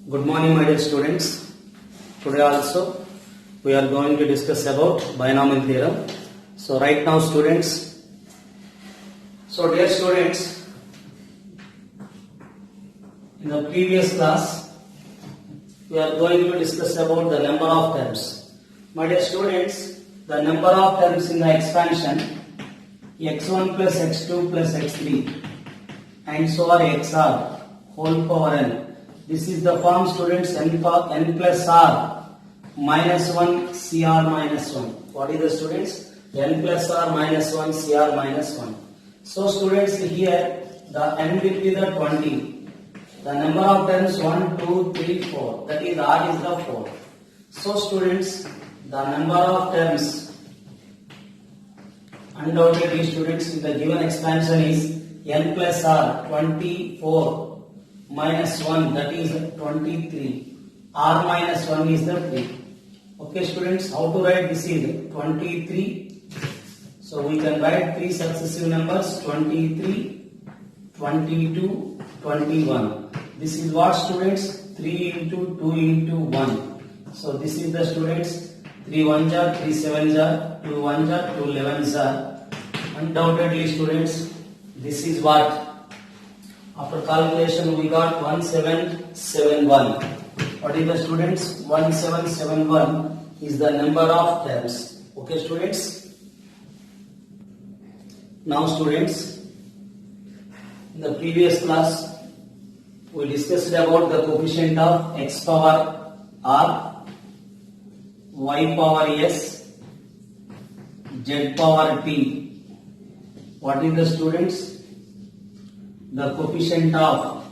Good morning, my dear students. Today also we are going to discuss about binomial theorem. So right now, students. So dear students, in the previous class we are going to discuss about the number of terms. My dear students, the number of terms in the expansion x1 plus x2 plus x3 and so on xr whole power n. This is the form, students, n plus r minus 1 cr minus 1. What is the, students? N plus r minus 1 cr minus 1. So students, here the n will be the 20. The number of terms 1, 2, 3, 4. That is r is the 4. So students, the number of terms undoubtedly, students, in the given expansion is n plus r 24 minus 1, that is 23. R minus 1 is the 3. Okay, students, how to write this is 23. So we can write three successive numbers 23, 22, 21. This is what, students? 3 into 2 into 1. So this is the, students, 3 1s are 3 7s are 2 1s are 2 11s are. Undoubtedly, students, this is what? After calculation we got 1771. What is the, students? 1771 is the number of terms. Okay, students? Now, students, in the previous class we discussed about the coefficient of x power r, y power s, z power t. What is the, students? The coefficient of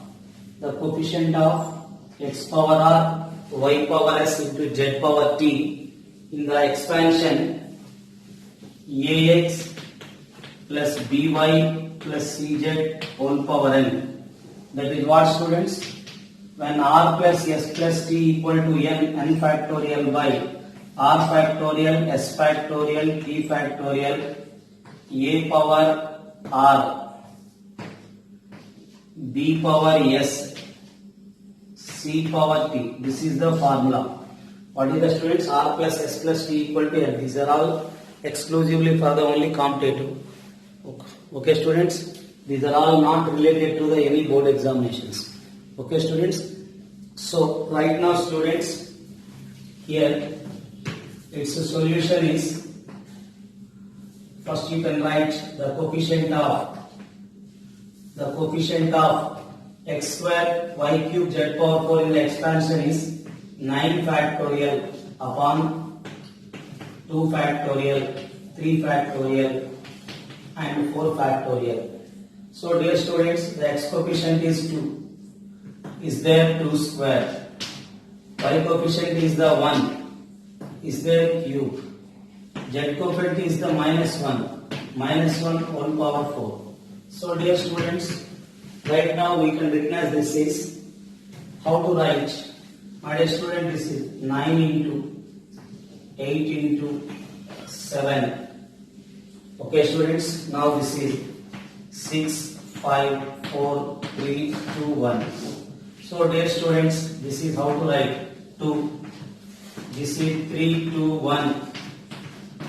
x power r, y power s into z power t in the expansion ax plus by plus cz whole power n. That is what, students? When r plus s plus t equal to n factorial by r factorial, s factorial, t factorial, a power r, b power s, c power t. This is the formula. What is the, students? R plus s plus t equal to n. These are all exclusively for the only competitive. Okay, students? These are all not related to the any board examinations. Okay, students? So right now, students, here its solution is, first you can write the coefficient of x square y cube z power 4 in the expansion is 9 factorial upon 2 factorial, 3 factorial and 4 factorial. So dear students, the x coefficient is 2. Is there 2 square? Y coefficient is the 1. Is there cube? Z coefficient is the minus 1. Minus 1 whole power 4. So dear students, right now we can recognize this is how to write. My dear student, this is 9 into 8 into 7. Okay, students, now this is 6, 5, 4, 3, 2, 1. So dear students, this is how to write 2. This is 3, 2, 1.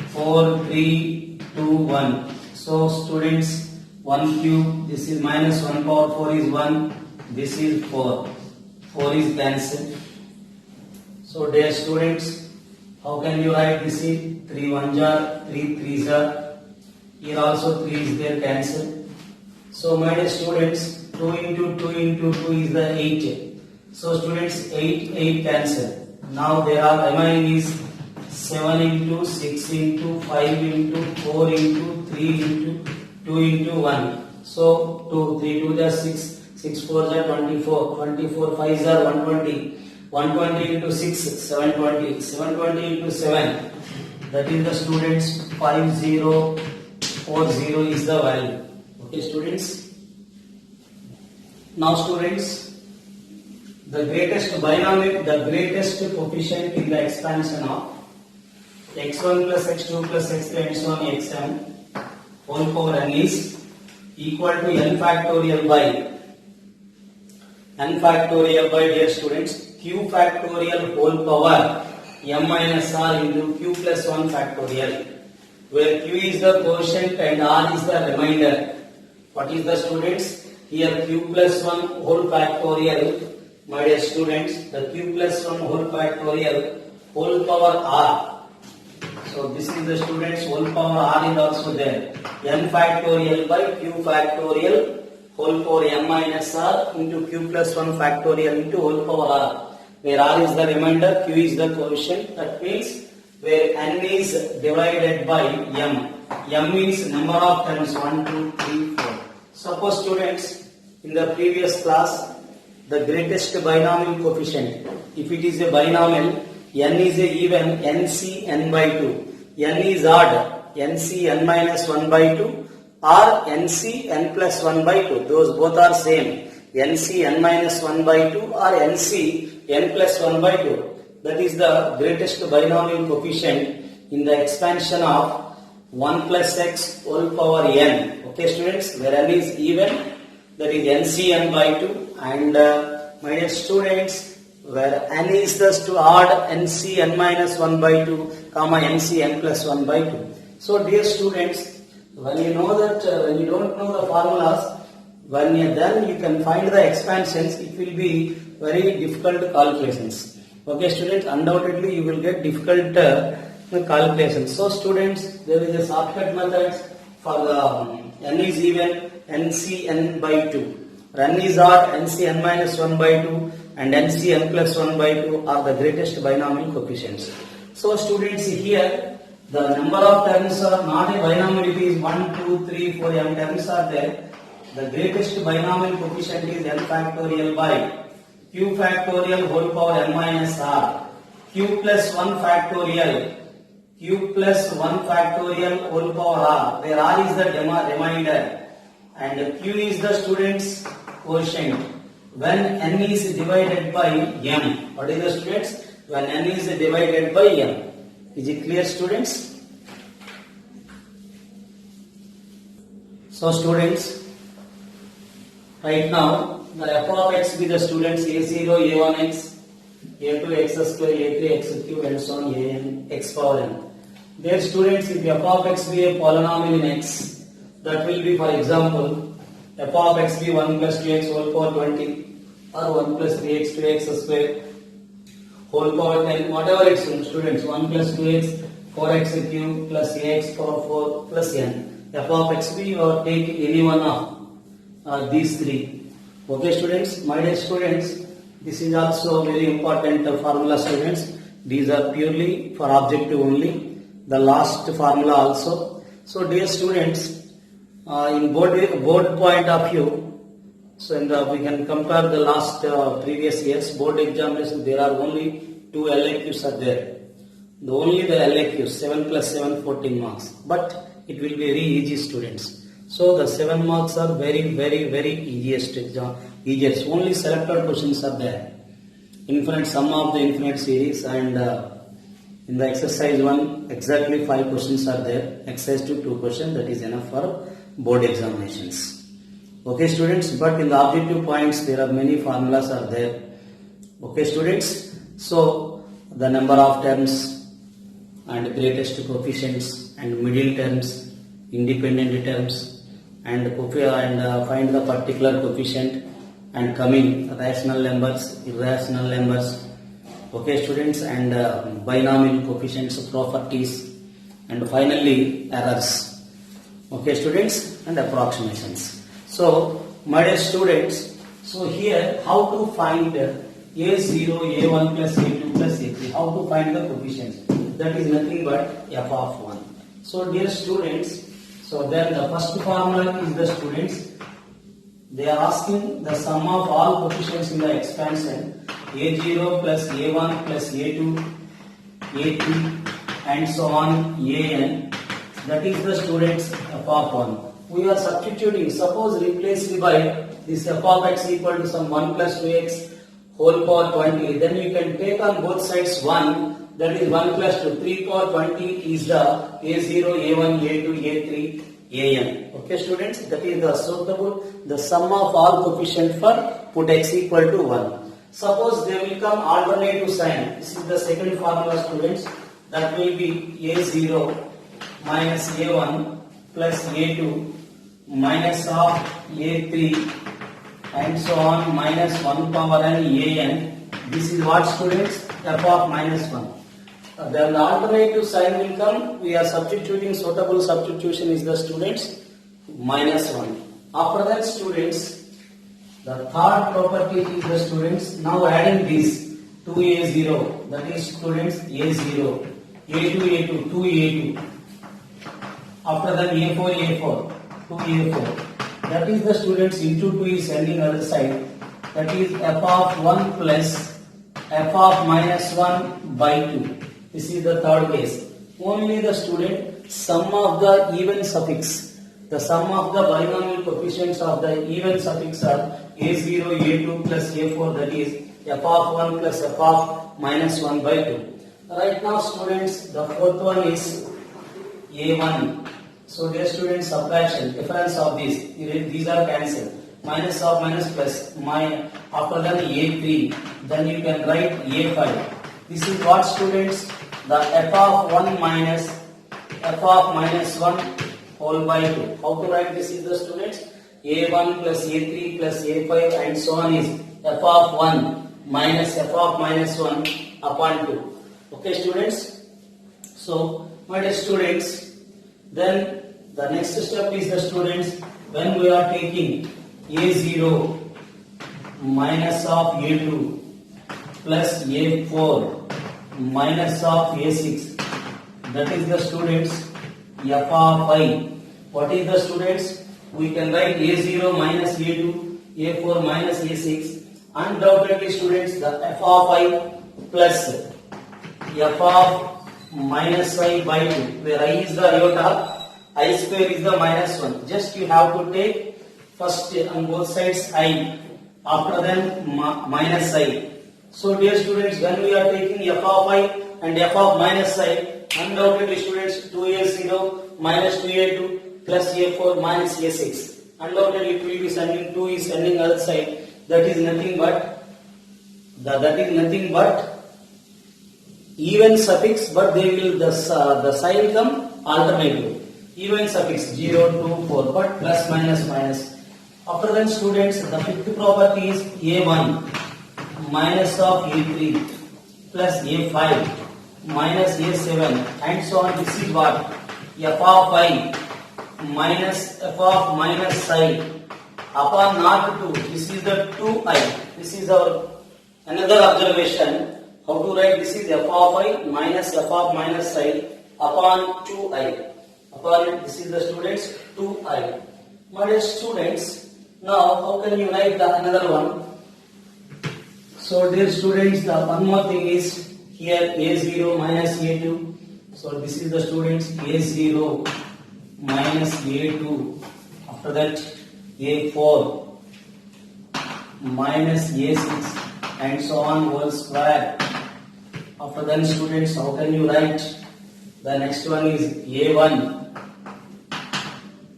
4, 3, 2, 1. So students, 1 cube, this is minus 1 power 4 is 1, this is 4. 4 is cancelled. So dear students, how can you write this is 3 1s are, 3 3s are. Here also 3 is there, cancelled. So my dear students, 2 into 2 into 2 is the 8. So students, 8 cancel. Now there are remaining is 7 into 6 into 5 into 4 into 3 into 2 into 1. So 2, 3 2 are 6, 6 4 are 24, 24 5 are 120, 120 into 6, 720, 720 into 7. That is the, students, 5040 is the value. Okay, students. Now students, the greatest binomial, the greatest coefficient in the expansion of x1 plus x2 plus x3 and so on xn whole power n is equal to n factorial by n factorial by, dear students, q factorial whole power m minus r into q plus 1 factorial, where q is the quotient and r is the remainder. What is the students? Here q plus 1 whole factorial, my dear students, the q plus 1 whole factorial whole power r. So this is the students whole power r is also there. n factorial by q factorial whole power m minus r into q plus 1 factorial into whole power r, where r is the remainder, q is the quotient. That means where n is divided by m. M means number of terms 1, 2, 3, 4. Suppose students, in the previous class, the greatest binomial coefficient, if it is a binomial, n is a even, nc n by 2. n is odd, nc n minus 1 by 2 or nc n plus 1 by 2. Those both are same. nc n minus 1 by 2 or nc n plus 1 by 2. That is the greatest binomial coefficient in the expansion of 1 plus x whole power n. Okay students, where n is even, that is nc n by 2, and my dear students, where n is the odd, nc n minus 1 by 2 comma nc n plus 1 by 2. So dear students, when you know that, when you don't know the formulas, when you then you can find the expansions, it will be very difficult calculations. Okay students, undoubtedly you will get difficult calculations. So students, there is a shortcut method for the n is even, nc n by 2. n is odd, nc n minus 1 by 2 and nc n plus 1 by 2 are the greatest binomial coefficients. So students, here the number of terms are not a binomial, it is 1, 2, 3, 4 m terms are there. The greatest binomial coefficient is n factorial by q factorial whole power m minus r, q plus 1 factorial, q plus 1 factorial whole power r, where r is the remainder and q is the students quotient. When n is divided by m, what is the students? When n is divided by m. Is it clear students? So students, right now the f of x be the students a0, a1x, a2 x square, a3 x cube and so on, an x power n. There students, if f of x be a polynomial in x, that will be, for example, f of x be 1 plus 2x whole power 20 or 1 plus 3x 2x square whole power 10, whatever it's students, 1 plus 2x 4x cube plus ax power 4 plus n. f of x be, or take any one of these three. Okay students, my dear students, this is also very important formula students. These are purely for objective only. The last formula also. So dear students, in board point of view, so we can compare the last previous years board examination. There are only 2 LAQs are there. Only the LAQs 7 plus 7 14 marks. But it will be very easy students. So the 7 marks are very easiest. Only selected questions are there. Infinite sum of the infinite series, and in the exercise 1 exactly 5 questions are there. Exercise 2 questions, that is enough for board examinations. Okay students, but in the objective points there are many formulas are there. Okay students, so the number of terms and greatest coefficients and middle terms, independent terms, and find the particular coefficient and coming rational numbers, irrational numbers. Okay students, and binomial coefficients properties, and finally errors. Okay students, and approximations. So my dear students, so here how to find a0, a1 plus a2 plus a3, how to find the coefficients? That is nothing but f of 1. So dear students, so then the first formula is the students, they are asking the sum of all coefficients in the expansion a0 plus a1 plus a2, a3 and so on an. That is the students f of 1. We are substituting, suppose replaced by this f of x equal to some 1 plus 2x whole power 20, then you can take on both sides 1, that is 1 plus 2, 3 power 20 is the a0, a1, a2, a3, an. Okay students, that is the suitable, the sum of all coefficient for put x equal to 1. Suppose they will come alternative sign. This is the second formula, students. That will be a0 minus a1 plus a2 minus of a3 and so on minus 1 power n an. This is what, students? F of minus 1. Then the alternative sign will come. We are substituting. Suitable substitution is the, students, minus 1. After that, students, the third property is the, students, now adding this 2a0, that is, students, a0, a2, 2a2. After that, a4, 2a4. That is the, students, into 2 is sending other side. That is f of 1 plus f of minus 1 by 2. This is the third case. Only the, student, sum of the even suffix. The sum of the binomial coefficients of the even suffix are a0, a2 plus a4, that is f of 1 plus f of minus 1 by 2. Right now, students, the fourth one is a1. So, dear students, subtraction, difference of these are cancelled. Minus of minus plus, after that a3, then you can write a5. This is what, students? The f of 1 minus f of minus 1 whole by 2. How to write this is the, students? a1 plus a3 plus a5 and so on is f of 1 minus f of minus 1 upon 2. Okay, students? So, my dear students, then the next step is the, students, when we are taking a0 minus of a2 plus a4 minus of a6, that is the, students, f of I. What is the, students? We can write a0 minus a2, a4 minus a6. Undoubtedly, students, the f of I plus f of minus I by 2, where I is the iota, I square is the minus 1. Just you have to take first on both sides I, after then minus I. So, dear students, when we are taking f of I and f of minus I, undoubtedly, students, 2a0 minus 2a2 plus a4 minus a6. Undoubtedly, it will be sending 2 is sending other side. That is nothing but even suffix, but they will the sign come alternative. Even suffix 0, 2, 4, but plus minus minus. After that, students, the fifth property is a1 minus of a3 plus a5 minus a7 and so on. This is what? F of I minus f of minus I upon not 2. This is the 2I. This is our another observation. How to write? This is f of I minus f of minus I upon 2I. Upon it, this is the, students, 2I. My dear students, now how can you write the another one? So, dear students, the one more thing is here a0 minus a2. So, this is the, students, a0 minus a2. After that, a4 minus a6 and so on whole square. After that, students, how can you write? The next one is a1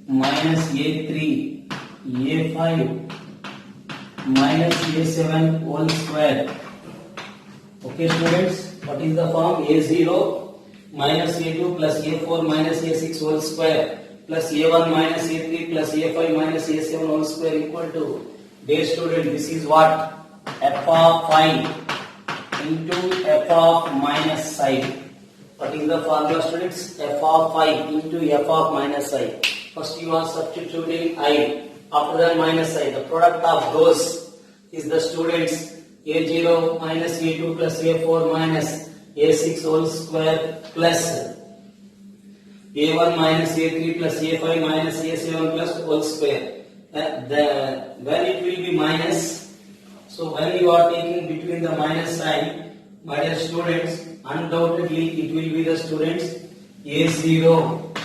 minus a3, a5 minus a7 whole square. Okay, students, what is the form? a0 minus a2 plus a4 minus a6 whole square plus a1 minus a3 plus a5 minus a7 whole square equal to, dear student, this is what? F of I into f of minus I. What is the formula, students? F of I into f of minus I. First you are substituting I, after that minus I. The product of those is the, students, a0 minus a2 plus a4 minus a6 whole square plus a1 minus a3 plus a5 minus a7 plus whole square. When it will be minus, so when you are taking between the minus sign, my dear students, undoubtedly it will be the, students, a0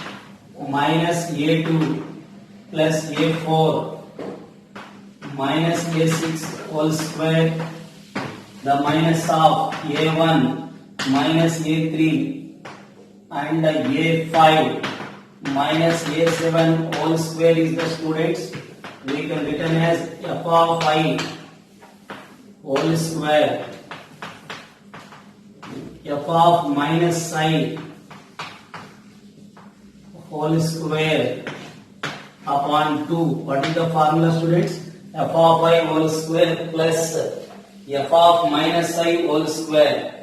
minus a2 plus a4 minus a6 whole square, the minus of a1 minus a3 and a5 minus a7 whole square is the, students, we can written as f of I whole square f of minus I whole square upon 2. What is the formula, students? F of I whole square plus f of minus I whole square.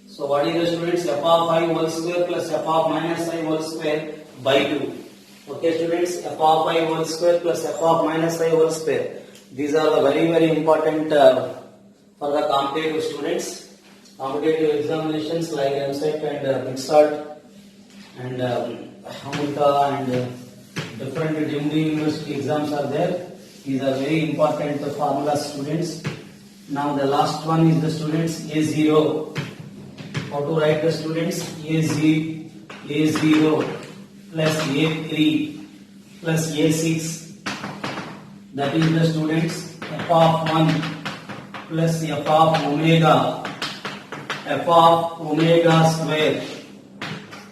So what is the, students? F of I whole square plus f of minus I whole square by 2. Okay, students, f of I whole square plus f of minus I whole square. These are the very important for the competitive students. Competitive examinations like MSET and MIXAT and Hamilton and different Dimri University exams are there. These are very important formulas, students. Now the last one is the, students, A0. How to write the, students? A0 plus A3 plus A6. That is the, students, f of 1 plus f of omega. F of omega square.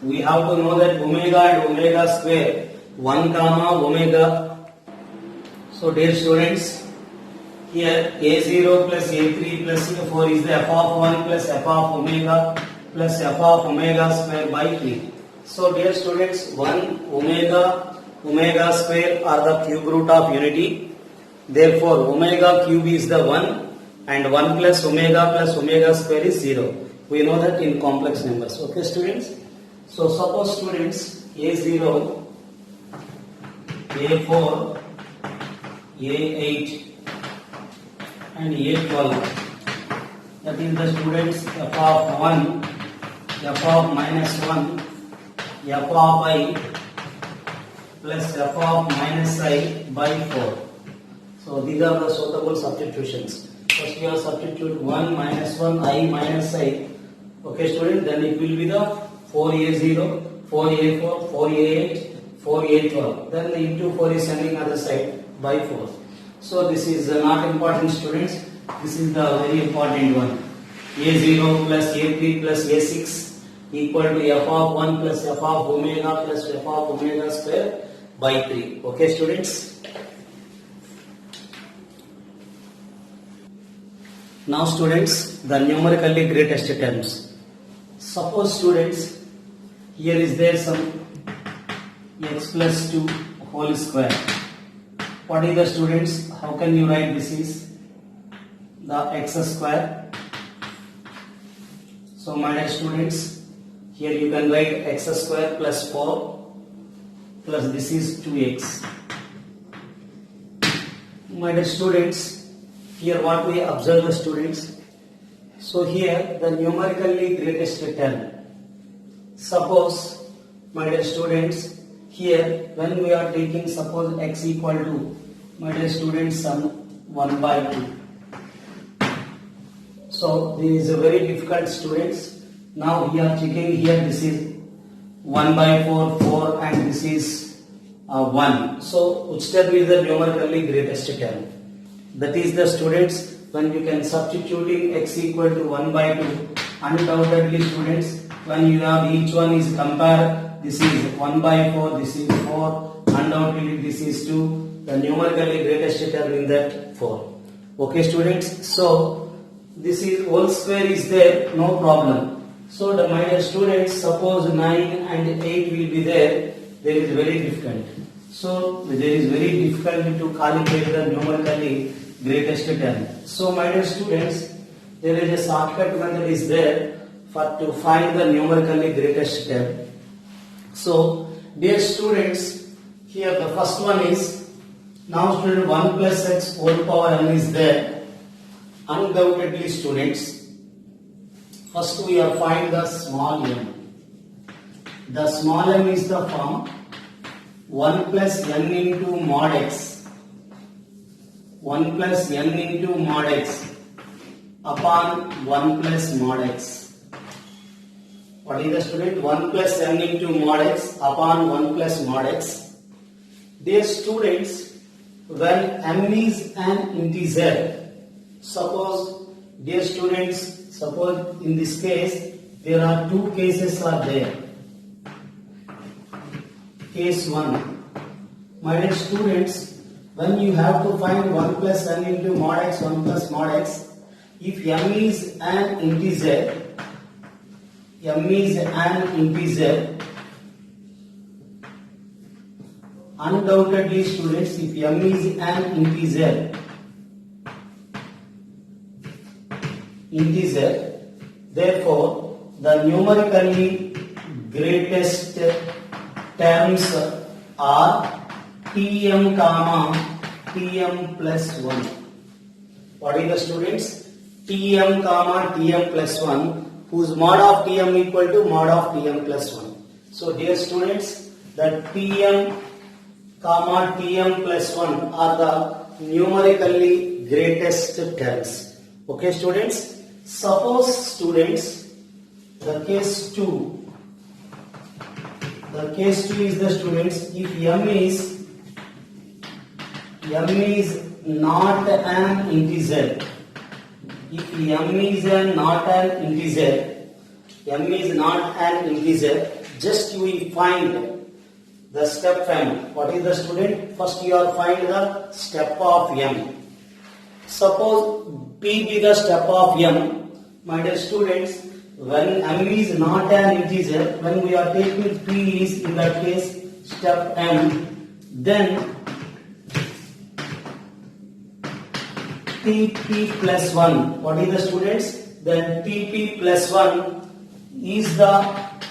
We have to know that omega and omega square 1 comma omega. So dear students, here A0 plus A3 plus A4 is the f of 1 plus f of omega plus f of omega square by 3. So dear students, 1 omega square are the cube root of unity. Therefore omega cube is the 1 and 1 plus omega square is 0. We know that in complex numbers. Okay, students? So suppose, students, A0, A4, A8 and A12. That is the, students, f of 1, f of minus 1, f of I plus f of minus I by 4. So these are the suitable substitutions. First we have substitute 1 minus 1 I minus I. Okay, student, then it will be the 4A0, 4A4, 4A8, 4A12. Then the into 4 is sending other side by 4. So this is not important, students. This is the very important one. A0 plus A3 plus A6 equal to f of 1 plus f of omega plus f of omega square by 3. Okay, students. Now, students, the numerically greatest terms. Suppose, students, here is there some x plus 2 whole square. What is the, students? How can you write this is the x square? So my dear students, here you can write x square plus 4 plus this is 2x. My dear students, here what we observe the, students? So here the numerically greatest term. Suppose, my dear students, here when we are taking, suppose x equal to, my dear students, sum 1 by 2. So this is a very difficult, students. Now we are checking here, this is 1 by 4, 4 and this is 1. So which term is the numerically greatest term? That is the, students, when you can substituting x equal to 1 by 2, undoubtedly, students, when you have each one is compare, this is 1 by 4, this is 4, undoubtedly this is 2, the numerically greatest term in that 4. Okay, students, so this is whole square is there, no problem. So the, my dear students, suppose 9 and 8 will be there is very difficult. So there is very difficult to calculate the numerically greatest term. So my dear students, there is a shortcut method is there for to find the numerically greatest term. So dear students, here the first one is, now student 1 plus x whole power n is there. Undoubtedly, students, first we are find the small m. The small m is the form 1 plus n into mod x. 1 plus n into mod x upon 1 plus mod x. What is the, student? 1 plus n into mod x upon 1 plus mod x. Dear students, when m is an integer, suppose, dear students, suppose in this case there are two cases are there. Case 1, my dear students, when you have to find 1 plus n into mod x, 1 plus mod x, If m is an integer, undoubtedly students, if m is an integer, therefore the numerically greatest terms are tm comma tm plus 1. What is the students? Tm comma tm plus 1, whose mod of tm equal to mod of tm plus 1. So dear students, that tm comma tm plus 1 are the numerically greatest terms. Okay students? Suppose students, the case 2 is the students, if m is not an integer, if m is not an integer, just you will find the step m. What is the student? First you are find the step of m. Suppose p be the step of m. My dear students, when m is not an integer, when we are taking p is in that case step m, then tp plus 1. What is the students? Then tp plus 1 is the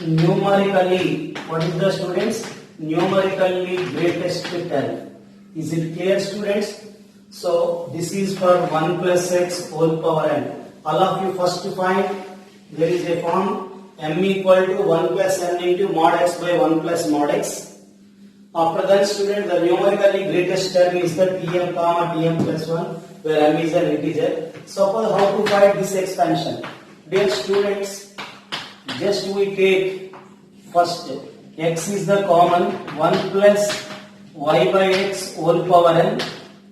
numerically, what is the students? Numerically greatest term. Is it clear students? So this is for 1 plus x whole power n. All of you first to find, there is a form m equal to 1 plus n into mod x by 1 plus mod x. After that student, the numerically greatest term is the tm comma tm plus 1, where m is an integer. Suppose how to find this expansion? Dear students, just we take first x is the common 1 plus y by x whole power n.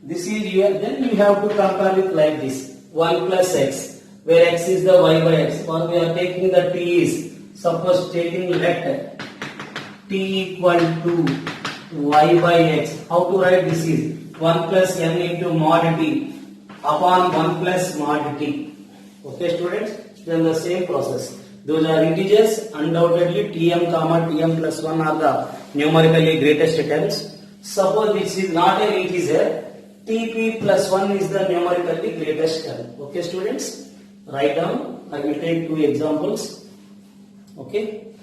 This is here, then you have to compare with like this 1 plus x, where x is the y by x, or we are taking the t is, suppose taking let t equal to y by x. How to write this is 1 plus n into mod t upon 1 plus mod t. Okay students, then the same process. Those are integers, undoubtedly tm comma tm plus 1 are the numerically greatest terms. Suppose this is not an integer, tp plus 1 is the numerically greatest term. Okay students, write down. I will take 2 examples. Okay,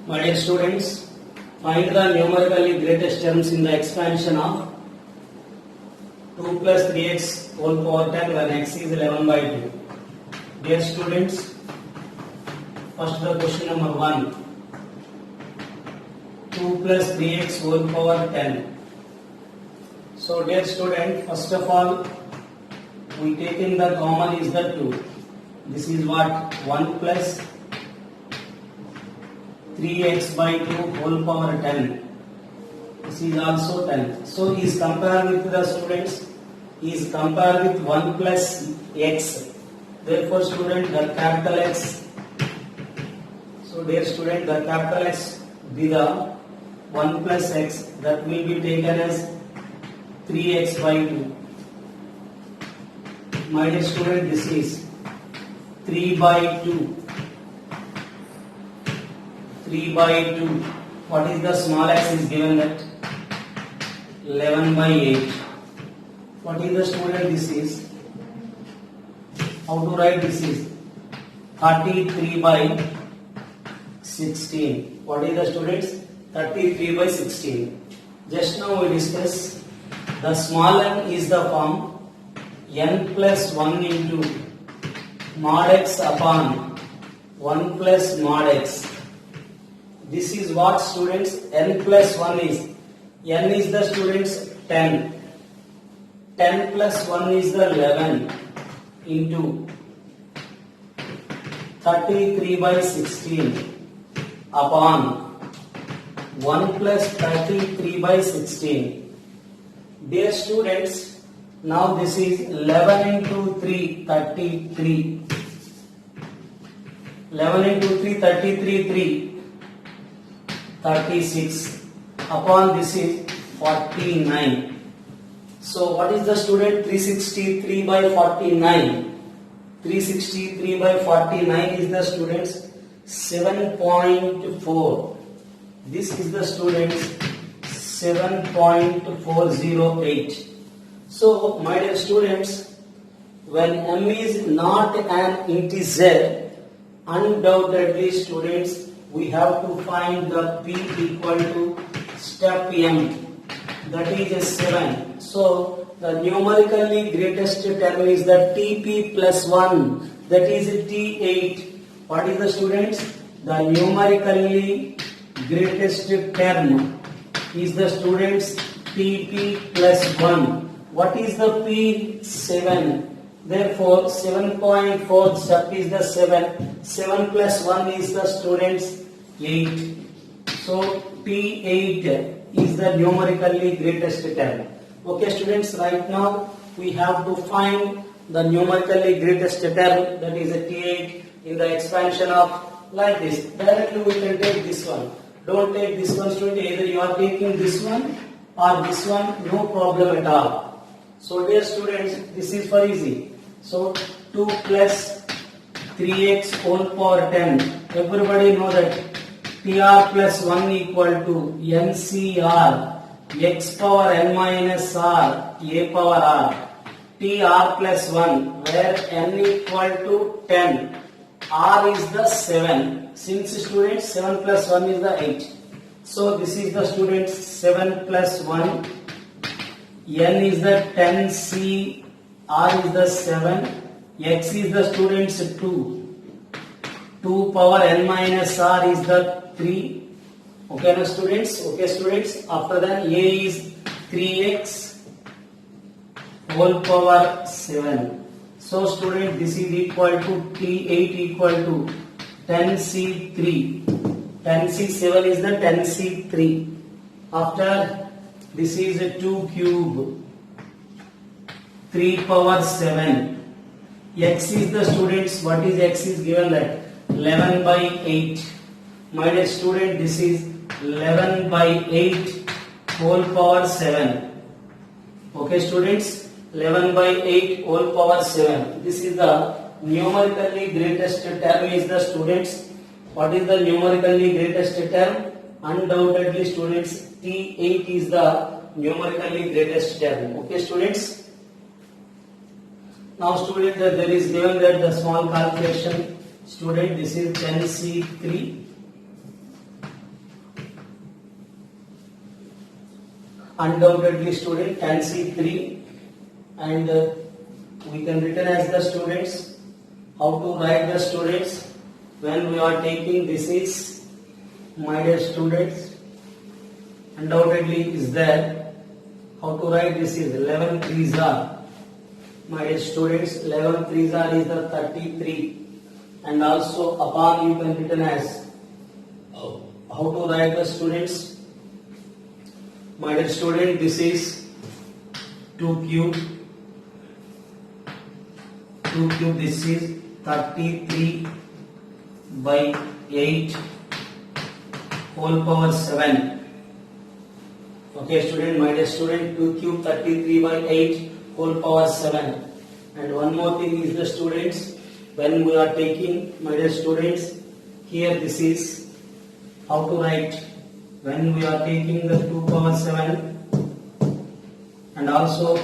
my dear students, find the numerically greatest terms in the expansion of 2 plus 3x whole power 10 when x is 11 by 2. Dear students, first the question number 1. 2 plus 3x whole power 10. So dear student, first of all, we taking the common is the 2. This is what? 1 plus 3x by 2 whole power 10. This is also 10. So is compared with the students, is compared with 1 plus x. Therefore student, the capital X. So dear student, the capital X be the 1 plus x, that will be taken as 3x by 2. My dear student, this is 3 by 2. 3 by 2. What is the small x is given that? 11 by 8. What is the student? This is, how to write this is 33 by 16. What is the students? 33 by 16. Just now we discussed the small n is the form n plus 1 into mod x upon 1 plus mod x. This is what students? N plus 1 is, n is the students 10. 10 plus 1 is the 11 into 33 by 16 upon 1 plus 33 by 16. Dear students, now this is 11 into 3, 33. 11 into 3, 33, 3, 36. Upon this is 49. So what is the student? 363 by 49. 363 by 49 is the students 7.4. This is the students 7.408. So my dear students, when m is not an integer, undoubtedly students, we have to find the p equal to step m, that is 7. So the numerically greatest term is the TP plus 1, that is T8. What is the students? The numerically greatest term is the students TP plus 1. What is the P? 7. Therefore 7.4 step is the 7. 7 plus 1 is the students 8. So T8 is the numerically greatest term. Okay students, right now we have to find the numerically greatest term, that is a T8 in the expansion of like this. Directly we can take this one. Don't take this one student, either you are taking this one or this one, no problem at all. So dear students, this is for easy. So 2 plus 3x whole power 10. Everybody know that TR plus 1 equal to NCR x power n minus r a power r. TR plus 1 where n equal to 10. R is the 7. Since students 7 plus 1 is the 8. So this is the students 7 plus 1. N is the 10C. R is the 7. X is the students 2. 2 power n minus r is the 3. Okay now students? Okay students. After that A is 3x whole power 7. So student, this is equal to T8 equal to 10C3. 10C7 is the 10C3. After this is a 2 cube 3 power 7. X is the students, what is x is given that 11 by 8. My dear student, this is 11 by 8 whole power 7. Okay students, 11 by 8 whole power 7. This is the numerically greatest term is the students. What is the numerically greatest term? Undoubtedly students, T8 is the numerically greatest term. Okay students. Now student, there is given that the small calculation. Student, this is 10C3. Undoubtedly student 10C3. And we can written as the students. How to write the students? When we are taking this is, my dear students, undoubtedly is there. How to write this is 11 3s are. My dear students, 11 3s are is the 33. And also upon you can written as, how to write the students? My dear student, this is 2 cube. 2 cube, this is 33 by 8 whole power 7. Okay student, my dear student, 2 cube 33 by 8 whole power 7. And one more thing is the students, when we are taking, my dear students, here this is how to write when we are taking the 2 power 7, and also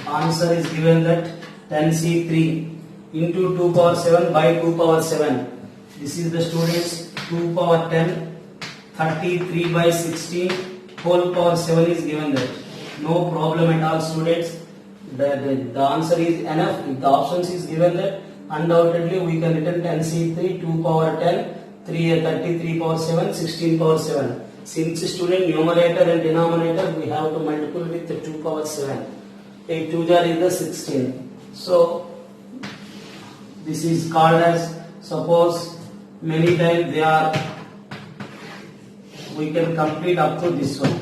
answer is given that 10C3 into 2 power 7 by 2 power 7. This is the students 2 power 10, 33 by 16 whole power 7 is given that. No problem at all students. The answer is enough. If the options is given that, undoubtedly we can written 10C3 2 power 10 33 power 7 16 power 7. Since student numerator and denominator we have to multiply with the 2 power 7. 8 2 is the 16. So this is called as, suppose many times they are, we can complete up to this one.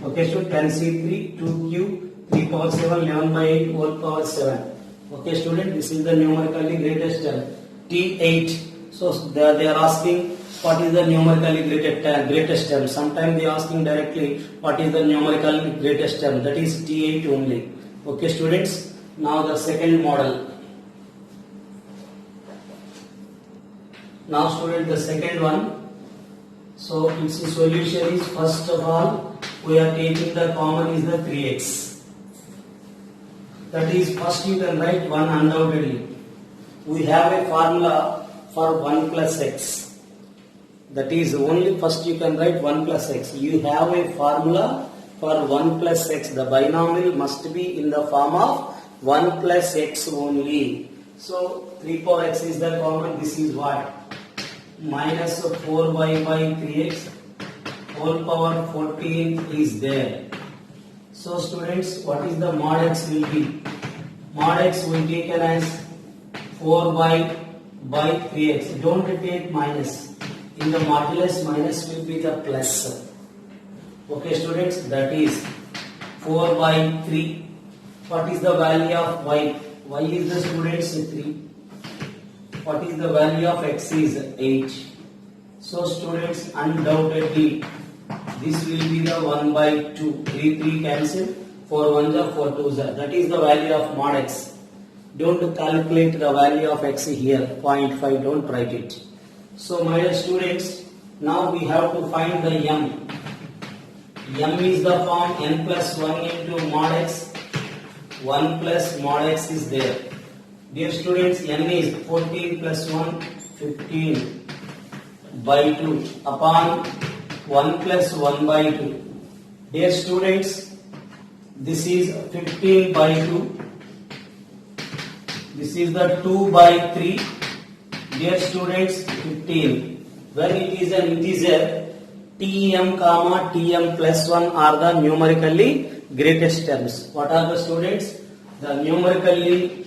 Okay, so 10C3 2 cube 3 power 7 11 by 8 whole power 7. Okay student, this is the numerically greatest term T8. So they are asking what is the numerically greatest term. Sometimes they are asking directly what is the numerically greatest term, that is T8 only. Okay students, now the second model. Now student, the second one. So its solution is, first of all, we are taking the common is the 3x. That is, first you can write 1 undoubtedly. We have a formula for 1 plus x. That is, only first you can write 1 plus x. You have a formula for 1 plus x. The binomial must be in the form of 1 plus x only. So 3 power x is the common. This is what? Minus 4y by 3x whole power 14 is there. So students, what is the mod x will be? Mod x will be taken as 4y by 3x. Don't take minus. In the modulus, minus will be the plus. Okay students, that is 4 by 3. What is the value of y? Y is the students 3. What is the value of x is 8. So students, undoubtedly this will be the 1 by 2. 3 cancel. 4 1s are 4 2s are. That is the value of mod x. Don't calculate the value of x here. 0.5. Don't write it. So my dear students, now we have to find the m. M is the form n plus 1 into mod x. 1 plus mod x is there. Dear students, n is 14 plus 1, 15 by 2 upon 1 plus 1 by 2. Dear students, this is 15 by 2. This is the 2 by 3. Dear students, 15. When it is an integer, tm comma tm plus 1 are the numerically greatest terms. What are the students? The numerically,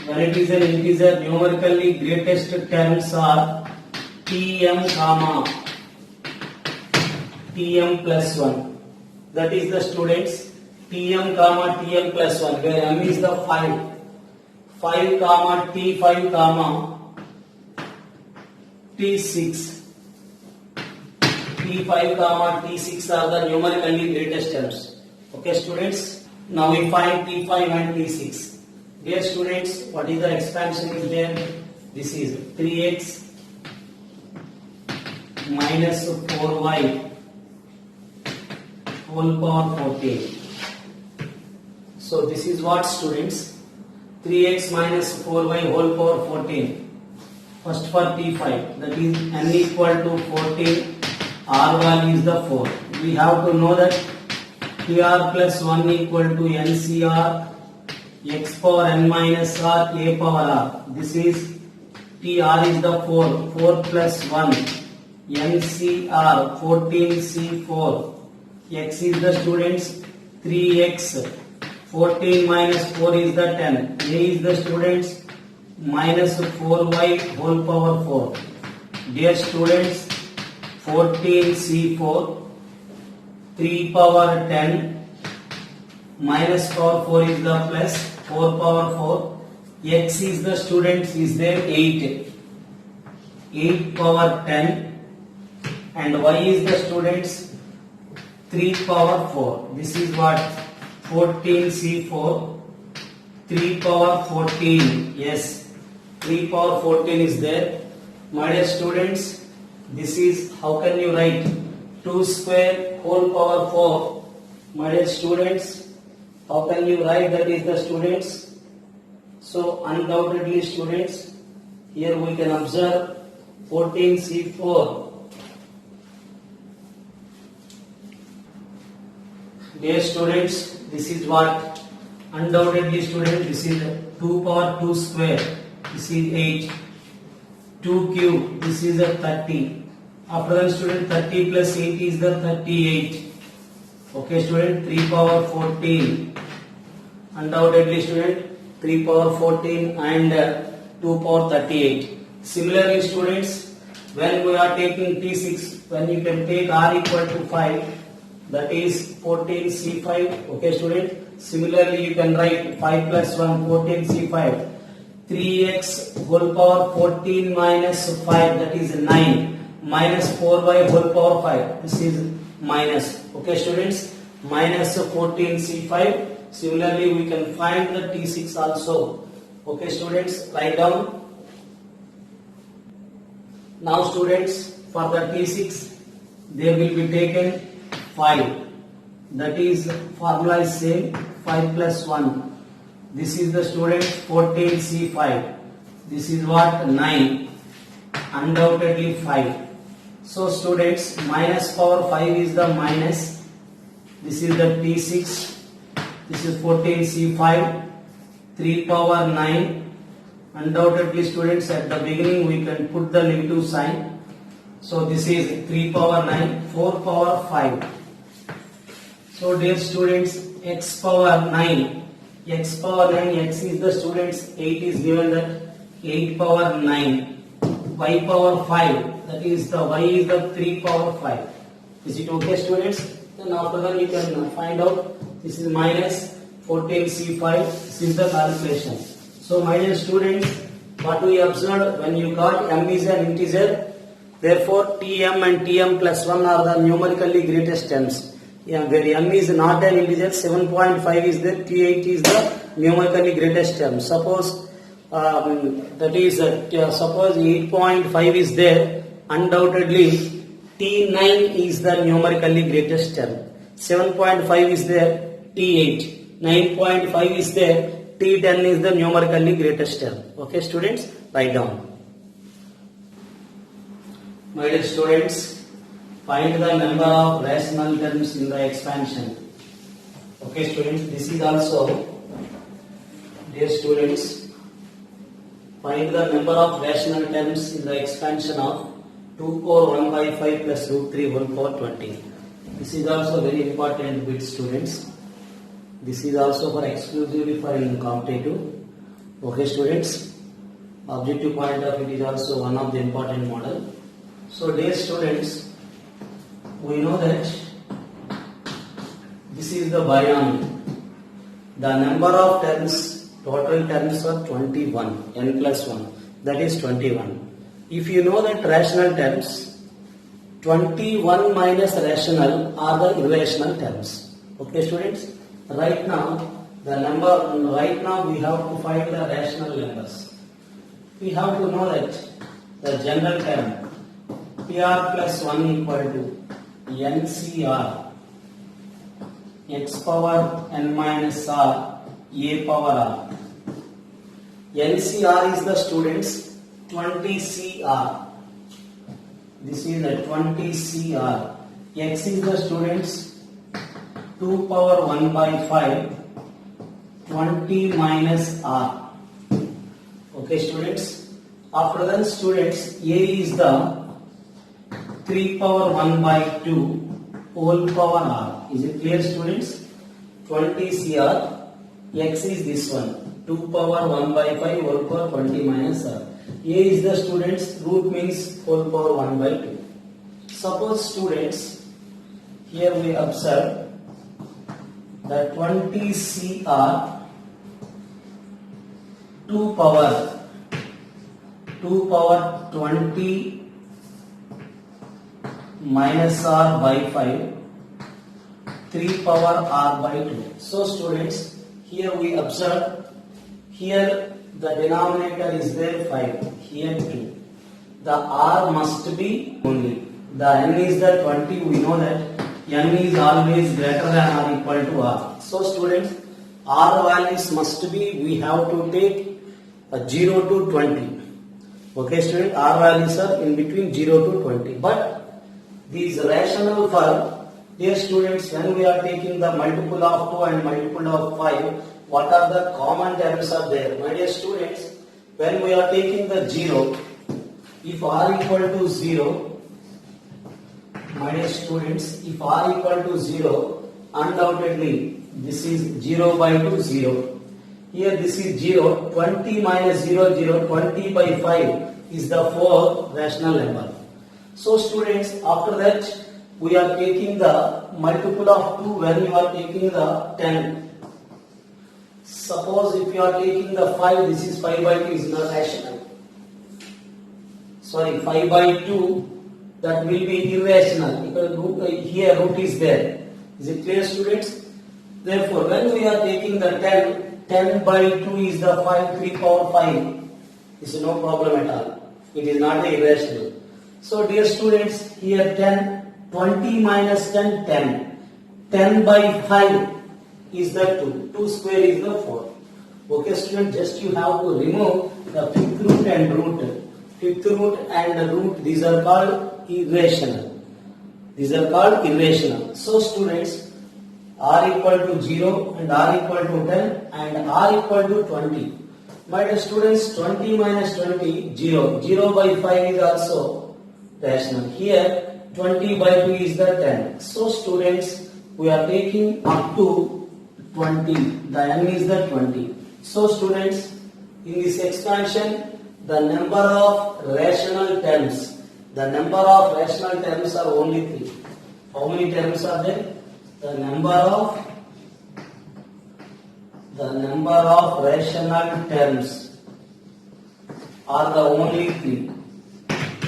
when it is an integer, numerically greatest terms are tm comma tm plus 1. That is the students, tm comma tm plus 1, where m is the 5. 5 comma t5 comma t6. t5 comma t6 are the numerically greatest terms. Okay students, now we find t5 and t6. Dear students, what is the expansion is there? This is 3x minus 4y whole power 14. So this is what students? 3x minus 4y whole power 14. First for t5, that is n equal to 14, r value is the 4. We have to know that tr plus 1 equal to ncr x power n minus r a power r. This is tr is the 4, 4 plus 1 ncr 14c4. X is the students 3x. 14 minus 4 is the 10. A is the students minus 4y whole power 4. Dear students, 14c4 3 power 10 minus power 4 is the plus 4 power 4. X is the students is there 8. 8 power 10 and y is the students 3 power 4. This is what? 14c4 3 power 14. Yes, 3 power 14 is there. My dear students, this is, how can you write? 2 square whole power 4. My dear students, how can you write that is the students? So undoubtedly students, here we can observe 14c4. Dear students, this is what? Undoubtedly students, this is 2 power 2 square. This is 8. 2 cube, this is a 30. After that student, 30 plus 8 is the 38. Okay student, 3 power 14. Undoubtedly student, 3 power 14 and 2 power 38. Similarly students, when we are taking T6, when you can take R equal to 5, that is 14c5. Okay student, similarly you can write 5 plus 1 14c5. 3x whole power 14 minus 5, that is 9, minus 4y whole power 5, this is minus. Okay students, minus 14c5. Similarly we can find the T6 also. Okay students, write down Now students, for the T6, there will be taken 5. That is, formula is same, 5 plus 1. This is the students 14C5. This is what? 9. Undoubtedly 5. So students, minus power 5 is the minus. This is the T6. This is 14C5. 3 power 9. Undoubtedly students, at the beginning we can put the negative sign. So this is 3 power 9. 4 power 5. So dear students, x power 9. X power 9, x is the students 8 is given that 8 power 9. Y power 5, that is the y is the 3 power 5. Is it okay students? Then after that you can find out this is minus 14C5. This is the calculation. So my dear students, what we observed, when you got m is an integer, therefore Tm and Tm plus 1 are the numerically greatest terms. Yeah, where m is not an integer, 7.5 is there, T8 is the numerically greatest term. Suppose that is suppose 8.5 is there, undoubtedly T9 is the numerically greatest term. 7.5 is there, T8. 9.5 is there, T10 is the numerically greatest term. Okay students, write down. My dear students, find the number of rational terms in the expansion. Okay students, this is also, dear students, find the number of rational terms in the expansion of 2 power 1 by 5 plus root 3 whole power 20. This is also very important bit students. This is also for exclusively for in competitive. Okay students, objective point of it is also one of the important model. So dear students, we know that this is the binomial. The number of terms, total terms are 21, n plus 1, that is 21. If you know that rational terms, 21 minus rational are the irrational terms. Okay students, right now we have to find the rational numbers. We have to know that the general term PR plus 1 equal to NCR x power n minus r a power r. NCR is the students 20CR. This is the 20CR. X is the students 2 power 1 by 5 20 minus r. Okay students. After that students, A is the 3 power 1 by 2 whole power r. Is it clear students? 20CR. X is this one, 2 power 1 by 5 whole power 20 minus r. A is the students, root means whole power 1 by 2. Suppose students, here we observe that 20CR 2 power 20 minus r by 5 3 power r by 2. So students, here we observe, here the denominator is there 5, here 2. The r must be only. The n is the 20, we know that n is always greater than or equal to r. So students, r values must be, we have to take 0 to 20. Okay students, r values are in between 0 to 20. But these rational for, dear students, when we are taking the multiple of 2 and multiple of 5, what are the common terms are there? My dear students, when we are taking the 0, if r equal to 0, my dear students, if r equal to 0, undoubtedly this is 0 by 2, 0. Here this is 0, 20 minus 0, 0, 20 by 5 is the fourth rational number. So students, after that we are taking the multiple of 2 when you are taking the 10. Suppose if you are taking the 5, this is 5 by 2 is not rational. Sorry, 5 by 2, that will be irrational because here root is there. Is it clear students? Therefore, when we are taking the 10 by 2 is the 5, 3 power 5. This is no problem at all. It is not irrational. So dear students, here 10, 20 minus 10, 10. 10 by 5 is the 2. 2 square is the 4. Okay student, just you have to remove the fifth root and root. Fifth root and root, these are called irrational. These are called irrational. So students, r equal to 0 and r equal to 10 and r equal to 20. My dear students, 20 minus 20, 0. 0 by 5 is also rational. Here 20 by 2 is the 10. So students, we are taking up to 20. The n is the 20. So students, in this expansion, the number of rational terms are only 3. How many terms are there? The number of rational terms are the only 3.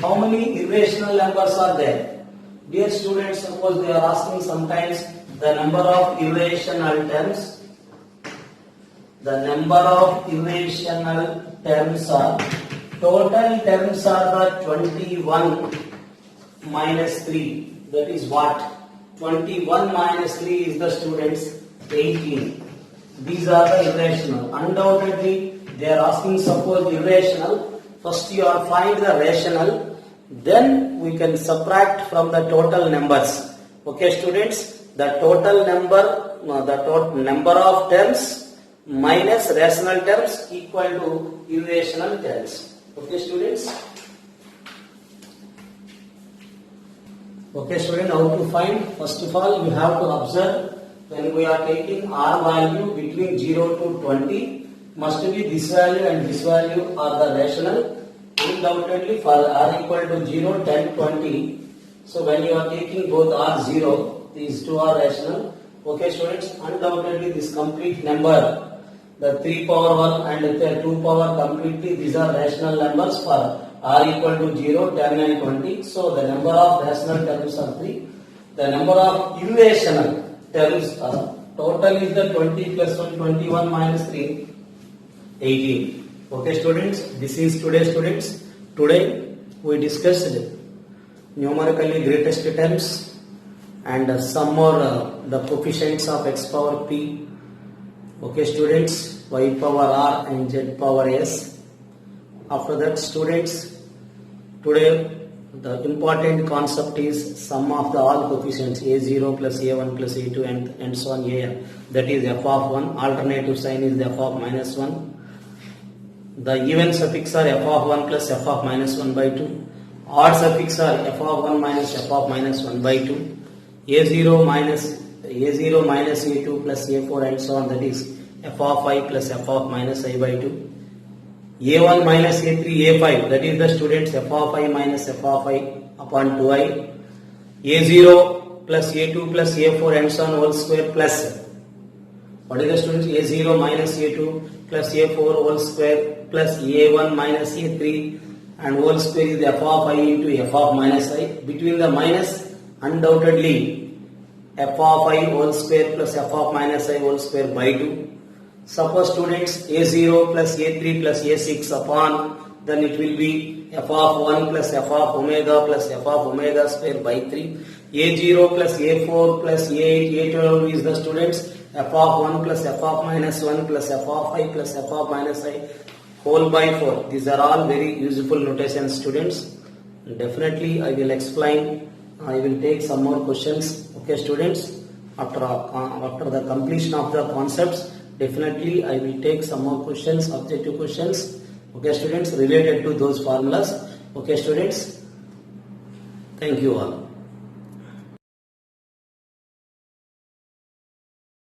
How many irrational numbers are there? Dear students, suppose they are asking sometimes the number of irrational terms. The number of irrational terms are, total terms are the 21 minus 3. That is what? 21 minus 3 is the students 18. These are the irrational. Undoubtedly, they are asking suppose irrational. First you are find the rational. Then we can subtract from the total numbers. Okay students, the total number, number of terms minus rational terms equal to irrational terms. Okay students. Okay student, how to find? First of all, you have to observe when we are taking r value between 0 to 20, must be this value and this value are the rational. Undoubtedly for r equal to 0, 10, 20. So when you are taking both r 0, these two are rational. Okay students, undoubtedly this complete number, the 3 power 1 and the 2 power completely, these are rational numbers for r equal to 0, 10 and 20. So the number of rational terms are 3. The number of irrational terms are, total is the 20 plus 1, 21 minus 3, 18. Okay students, this is today students. Today we discussed numerically greatest terms and some more the coefficients of x power p. Okay students, y power r and z power s. After that students, today the important concept is sum of the all coefficients a0 plus a1 plus a2 and so on an. That is f of 1. Alternative sign is the f of minus 1. The even suffix are f of 1 plus f of minus 1 by 2. Odd suffix are f of 1 minus f of minus 1 by 2. a0 minus a2 plus a4 and so on, that is f of I plus f of minus I by 2. a1 minus a3 a5, that is the students f of I minus f of I upon 2i. a0 plus a2 plus a4 and so on whole square plus, what is the students, a0 minus a2 plus a4 whole square plus a1 minus a3 and whole square is f of I into f of minus I. Between the minus, undoubtedly f of I whole square plus f of minus I whole square by 2. Suppose students a0 plus a3 plus a6 upon, then it will be f of 1 plus f of omega plus f of omega square by 3. a0 plus a4 plus a8, a12 is the students f of 1 plus f of minus 1 plus f of I plus f of minus I whole by 4. These are all very useful notations students. Definitely I will explain, I will take some more questions. Okay students, after the completion of the concepts, definitely I will take some more questions, objective questions. Okay students, related to those formulas. Okay students, thank you all.